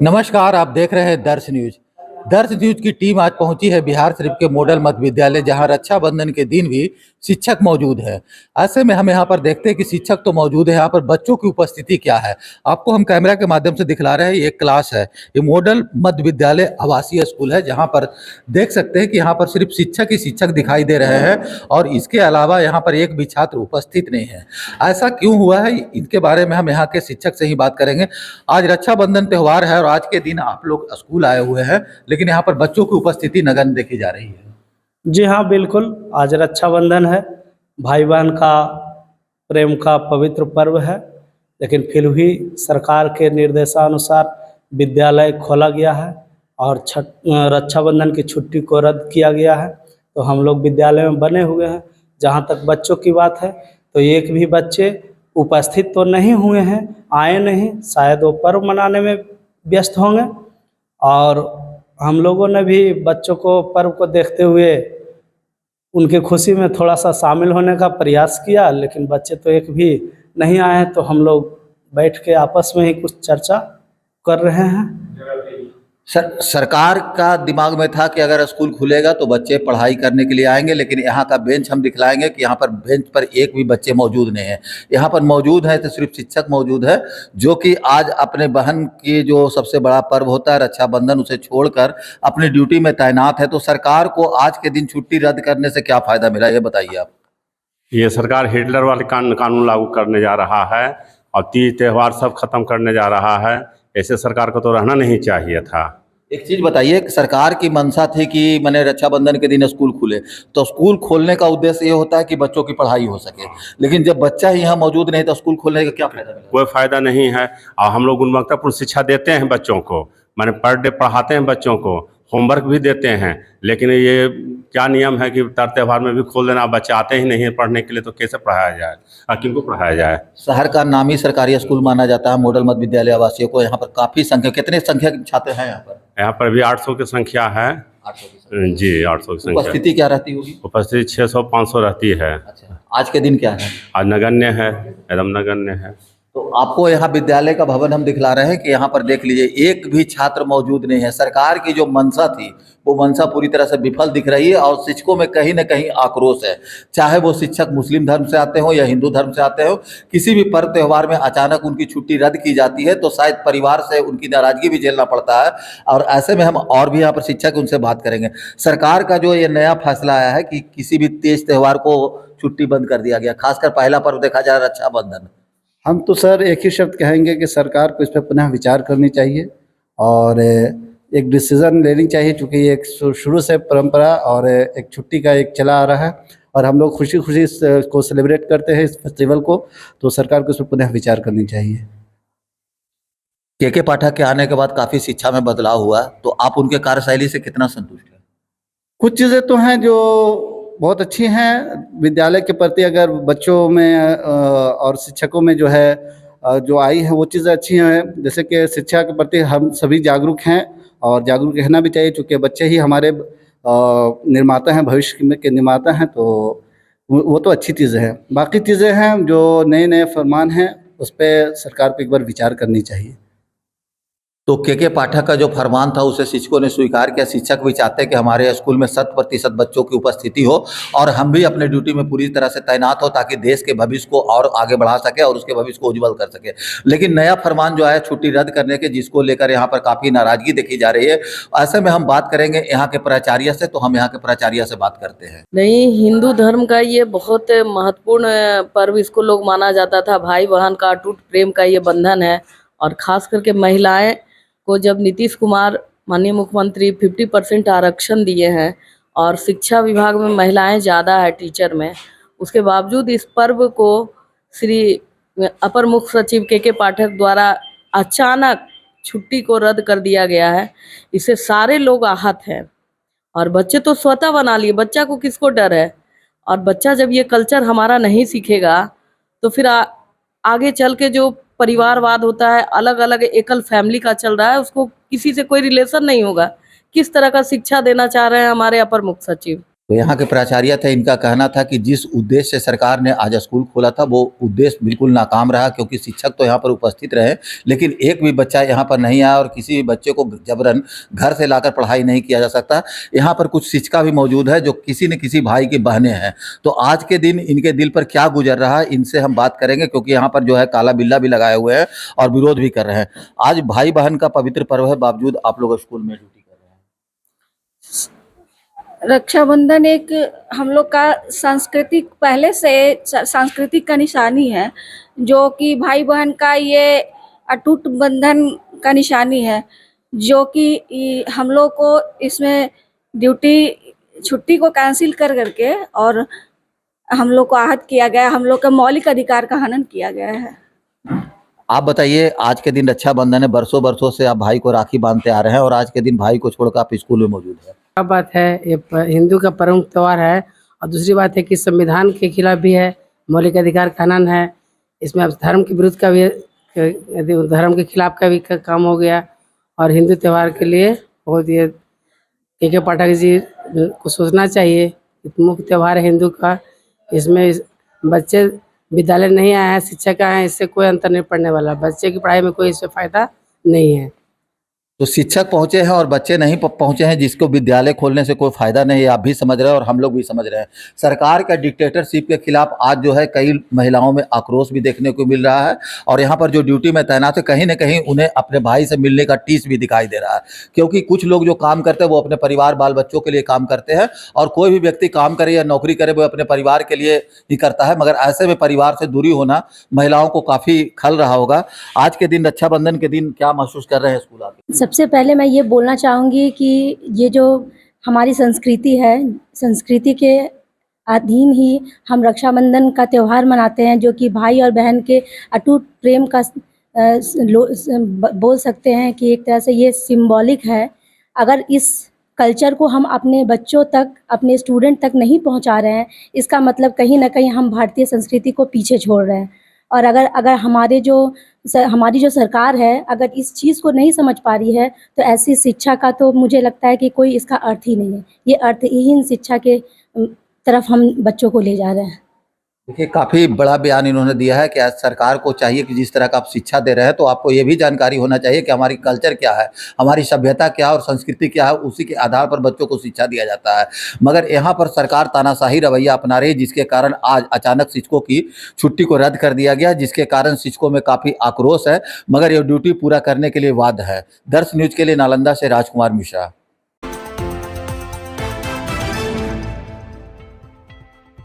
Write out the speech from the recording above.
नमस्कार, आप देख रहे हैं दर्श न्यूज। दर्श न्यूज की टीम आज पहुंची है बिहार शरीफ के मॉडल मध्य विद्यालय, जहां रक्षाबंधन के दिन भी शिक्षक मौजूद है। ऐसे में हम यहां पर देखते हैं कि शिक्षक तो मौजूद है, यहाँ पर बच्चों की उपस्थिति क्या है आपको हम कैमरा के माध्यम से दिखला रहे हैं। ये एक क्लास है, ये मॉडल मध्य विद्यालय आवासीय स्कूल है, जहाँ पर देख सकते हैं कि यहाँ पर सिर्फ शिक्षक ही शिक्षक दिखाई दे रहे हैं और इसके अलावा यहाँ पर एक भी छात्र उपस्थित नहीं है। ऐसा क्यों हुआ है, इनके बारे में हम यहाँ के शिक्षक से ही बात करेंगे। आज रक्षाबंधन त्यौहार है और आज के दिन आप लोग स्कूल आए हुए हैं, लेकिन यहाँ पर बच्चों की उपस्थिति नगण्य देखी जा रही है। जी हाँ, बिल्कुल। आज रक्षाबंधन है, भाई बहन का प्रेम का पवित्र पर्व है, लेकिन फिर भी सरकार के निर्देशानुसार विद्यालय खोला गया है और रक्षाबंधन की छुट्टी को रद्द किया गया है। तो हम लोग विद्यालय में बने हुए हैं। जहाँ तक बच्चों की बात है, तो एक भी बच्चे उपस्थित तो नहीं हुए हैं, आए नहीं, शायद वो पर्व मनाने में व्यस्त होंगे। और हम लोगों ने भी बच्चों को पर्व को देखते हुए उनके खुशी में थोड़ा सा शामिल होने का प्रयास किया, लेकिन बच्चे तो एक भी नहीं आए हैं। तो हम लोग बैठ के आपस में ही कुछ चर्चा कर रहे हैं। सरकार का दिमाग में था कि अगर स्कूल खुलेगा तो बच्चे पढ़ाई करने के लिए आएंगे, लेकिन यहाँ का बेंच हम दिखलाएंगे कि यहाँ पर बेंच पर एक भी बच्चे मौजूद नहीं है। यहाँ पर मौजूद है तो सिर्फ शिक्षक मौजूद है, जो कि आज अपने बहन की जो सबसे बड़ा पर्व होता है रक्षाबंधन, उसे छोड़कर अपनी ड्यूटी में तैनात है। तो सरकार को आज के दिन छुट्टी रद्द करने से क्या फायदा मिला, ये बताइए आप। ये सरकार हिटलर वाले कानून लागू करने जा रहा है और तीज त्यौहार सब खत्म करने जा रहा है। ऐसे सरकार को तो रहना नहीं चाहिए था। एक चीज बताइए, सरकार की मंशा थी कि मैंने रक्षाबंधन के दिन स्कूल खुले, तो स्कूल खोलने का उद्देश्य ये होता है कि बच्चों की पढ़ाई हो सके, लेकिन जब बच्चा ही यहाँ मौजूद नहीं तो स्कूल खोलने का क्या फायदा मिला? कोई फायदा नहीं है। और हम लोग गुणवत्तापूर्ण शिक्षा देते हैं बच्चों को, माने पर डे पढ़ाते हैं बच्चों को, होमवर्क भी देते हैं, लेकिन ये क्या नियम है कि तर त्यौहार में भी खोल देना। बच्चे आते ही नहीं है पढ़ने के लिए, तो कैसे पढ़ाया जाए और किनको पढ़ाया जाए? शहर का नामी सरकारी स्कूल माना जाता है मॉडल मध्य विद्यालय आवासीय को। यहाँ पर काफी संख्या, कितने संख्या के छात्र हैं यहाँ पर? यहाँ पर भी 800 की संख्या है। 800 की संख्या। जी, 800 की संख्या। उपस्थिति क्या रहती होगी? उपस्थिति 600-500 रहती है। अच्छा, आज के दिन क्या है? आज नगण्य है, एकदम नगण्य है। तो आपको यहाँ विद्यालय का भवन हम दिखला रहे हैं कि यहाँ पर देख लीजिए, एक भी छात्र मौजूद नहीं है। सरकार की जो मंशा थी वो मंशा पूरी तरह से विफल दिख रही है और शिक्षकों में कहीं ना कहीं आक्रोश है। चाहे वो शिक्षक मुस्लिम धर्म से आते हो या हिंदू धर्म से आते हो, किसी भी पर्व त्यौहार में अचानक उनकी छुट्टी रद्द की जाती है तो शायद परिवार से उनकी नाराजगी भी झेलना पड़ता है। और ऐसे में हम और भी यहाँ पर शिक्षक उनसे बात करेंगे। सरकार का जो ये नया फैसला आया है कि किसी भी तेज त्यौहार को छुट्टी बंद कर दिया गया, खासकर पहला पर्व देखा जा रहा है रक्षाबंधन। हम तो सर एक ही शब्द कहेंगे कि सरकार को इस पर पुनः विचार करनी चाहिए और एक डिसीज़न लेनी चाहिए, क्योंकि ये एक शुरू से परंपरा और एक छुट्टी का एक चला आ रहा है और हम लोग खुशी खुशी को सेलिब्रेट करते हैं इस फेस्टिवल को। तो सरकार को इस पर पुनः विचार करनी चाहिए। के पाठक के आने के बाद काफ़ी शिक्षा में बदलाव हुआ, तो आप उनके कार्यशैली से कितना संतुष्ट हैं? कुछ चीज़ें तो हैं जो बहुत अच्छी हैं विद्यालय के प्रति, अगर बच्चों में और शिक्षकों में जो है जो आई है वो चीज़ें अच्छी हैं। जैसे कि शिक्षा के प्रति हम सभी जागरूक हैं और जागरूक रहना भी चाहिए, क्योंकि बच्चे ही हमारे निर्माता हैं, भविष्य में के निर्माता हैं। तो वो तो अच्छी चीज़ें हैं। बाकी चीज़ें हैं जो नए नए फरमान हैं, उस पर सरकार को एक बार विचार करनी चाहिए। तो के पाठक का जो फरमान था उसे शिक्षकों ने स्वीकार किया। शिक्षक भी चाहते हैं कि हमारे स्कूल में 100% बच्चों की उपस्थिति हो और हम भी अपने ड्यूटी में पूरी तरह से तैनात हो, ताकि देश के भविष्य को और आगे बढ़ा सके और उसके भविष्य को उज्जवल कर सके। लेकिन नया फरमान जो है छुट्टी रद्द करने के, जिसको लेकर यहाँ पर काफ़ी नाराजगी देखी जा रही है। ऐसे में हम बात करेंगे यहाँ के प्राचार्य से, तो हम यहाँ के प्राचार्य से बात करते हैं। नहीं, हिंदू धर्म का ये बहुत महत्वपूर्ण पर्व इसको लोग माना जाता था। भाई बहन का अटूट प्रेम का ये बंधन है। और खास करके महिलाएं को जब नीतीश कुमार माननीय मुख्यमंत्री 50% आरक्षण दिए हैं और शिक्षा विभाग में महिलाएं ज़्यादा है टीचर में, उसके बावजूद इस पर्व को श्री अपर मुख्य सचिव के पाठक द्वारा अचानक छुट्टी को रद्द कर दिया गया है। इससे सारे लोग आहत हैं और बच्चे तो स्वतः बना लिए। बच्चा को किसको डर है? और बच्चा जब ये कल्चर हमारा नहीं सीखेगा तो फिर आगे चल के जो परिवारवाद होता है, अलग अलग एकल फैमिली का चल रहा है, उसको किसी से कोई रिलेशन नहीं होगा। किस तरह का शिक्षा देना चाह रहे हैं हमारे अपर मुख्य सचिव? तो यहाँ के प्राचार्य थे, इनका कहना था कि जिस उद्देश्य से सरकार ने आज स्कूल खोला था वो उद्देश्य बिल्कुल नाकाम रहा, क्योंकि शिक्षक तो यहाँ पर उपस्थित रहे लेकिन एक भी बच्चा यहाँ पर नहीं आया और किसी भी बच्चे को जबरन घर से लाकर पढ़ाई नहीं किया जा सकता। यहाँ पर कुछ शिक्षिका भी मौजूद है जो किसी न किसी भाई की बहनें हैं। तो आज के दिन इनके दिल पर क्या गुजर रहा है इनसे हम बात करेंगे, क्योंकि यहाँ पर जो है काला बिल्ला भी लगाए हुए हैं और विरोध भी कर रहे हैं। आज भाई बहन का पवित्र पर्व है, बावजूद आप लोग स्कूल में ड्यूटी कर रहे हैं। रक्षाबंधन एक हम लोग का सांस्कृतिक, पहले से सांस्कृतिक का निशानी है, जो कि भाई बहन का ये अटूट बंधन का निशानी है, जो कि हम लोग को इसमें छुट्टी को कैंसिल कर करके और हम लोग को आहत किया गया, हम लोग का मौलिक अधिकार का हनन किया गया है। आप बताइए, आज के दिन रक्षाबंधन है, बरसों बरसों से आप भाई को राखी बांधते आ रहे हैं और आज के दिन भाई को छोड़कर आप स्कूल में मौजूद है। क्या बात है, ये हिंदू का प्रमुख त्यौहार है। और दूसरी बात है कि संविधान के खिलाफ भी है, मौलिक अधिकार का हनन है। इसमें अब धर्म के विरुद्ध का भी, धर्म के खिलाफ का भी काम हो गया। और हिंदू त्यौहार के लिए बहुत ये के पाठक जी को सोचना चाहिए, मुख्य त्यौहार है हिंदू का। इसमें बच्चे विद्यालय नहीं आए हैं, शिक्षक आए हैं, इससे कोई अंतर नहीं पड़ने वाला। बच्चे की पढ़ाई में कोई इससे फायदा नहीं है। तो शिक्षक पहुंचे हैं और बच्चे नहीं पहुंचे हैं, जिसको विद्यालय खोलने से कोई फायदा नहीं है, आप भी समझ रहे हैं और हम लोग भी समझ रहे हैं। सरकार का डिक्टेटरशिप के खिलाफ आज जो है कई महिलाओं में आक्रोश भी देखने को मिल रहा है और यहाँ पर जो ड्यूटी में तैनात है, कहीं ना कहीं उन्हें अपने भाई से मिलने का टीस भी दिखाई दे रहा है। क्योंकि कुछ लोग जो काम करते हैं वो अपने परिवार बाल बच्चों के लिए काम करते हैं और कोई भी व्यक्ति काम करे या नौकरी करे वो अपने परिवार के लिए ही करता है, मगर ऐसे में परिवार से दूरी होना महिलाओं को काफ़ी खल रहा होगा। आज के दिन, रक्षाबंधन के दिन, क्या महसूस कर रहे हैं स्कूल आके? सबसे पहले मैं ये बोलना चाहूँगी कि ये जो हमारी संस्कृति है, संस्कृति के अधीन ही हम रक्षाबंधन का त्यौहार मनाते हैं, जो कि भाई और बहन के अटूट प्रेम का बोल सकते हैं कि एक तरह से ये सिंबॉलिक है। अगर इस कल्चर को हम अपने बच्चों तक, अपने स्टूडेंट तक नहीं पहुंचा रहे हैं, इसका मतलब कहीं ना कहीं हम भारतीय संस्कृति को पीछे छोड़ रहे हैं। और अगर हमारी जो सरकार है, अगर इस चीज़ को नहीं समझ पा रही है, तो ऐसी शिक्षा का तो मुझे लगता है कि कोई इसका अर्थ ही नहीं है। ये अर्थहीन शिक्षा के तरफ हम बच्चों को ले जा रहे हैं। देखिए, काफ़ी बड़ा बयान इन्होंने दिया है कि आज सरकार को चाहिए कि जिस तरह का आप शिक्षा दे रहे हैं तो आपको ये भी जानकारी होना चाहिए कि हमारी कल्चर क्या है, हमारी सभ्यता क्या है और संस्कृति क्या है, उसी के आधार पर बच्चों को शिक्षा दिया जाता है। मगर यहाँ पर सरकार तानाशाही रवैया अपना रही, जिसके कारण आज अचानक शिक्षकों की छुट्टी को रद्द कर दिया गया, जिसके कारण शिक्षकों में काफ़ी आक्रोश है, मगर ये ड्यूटी पूरा करने के लिए वाद है। दर्श न्यूज़ के लिए नालंदा से राजकुमार मिश्रा।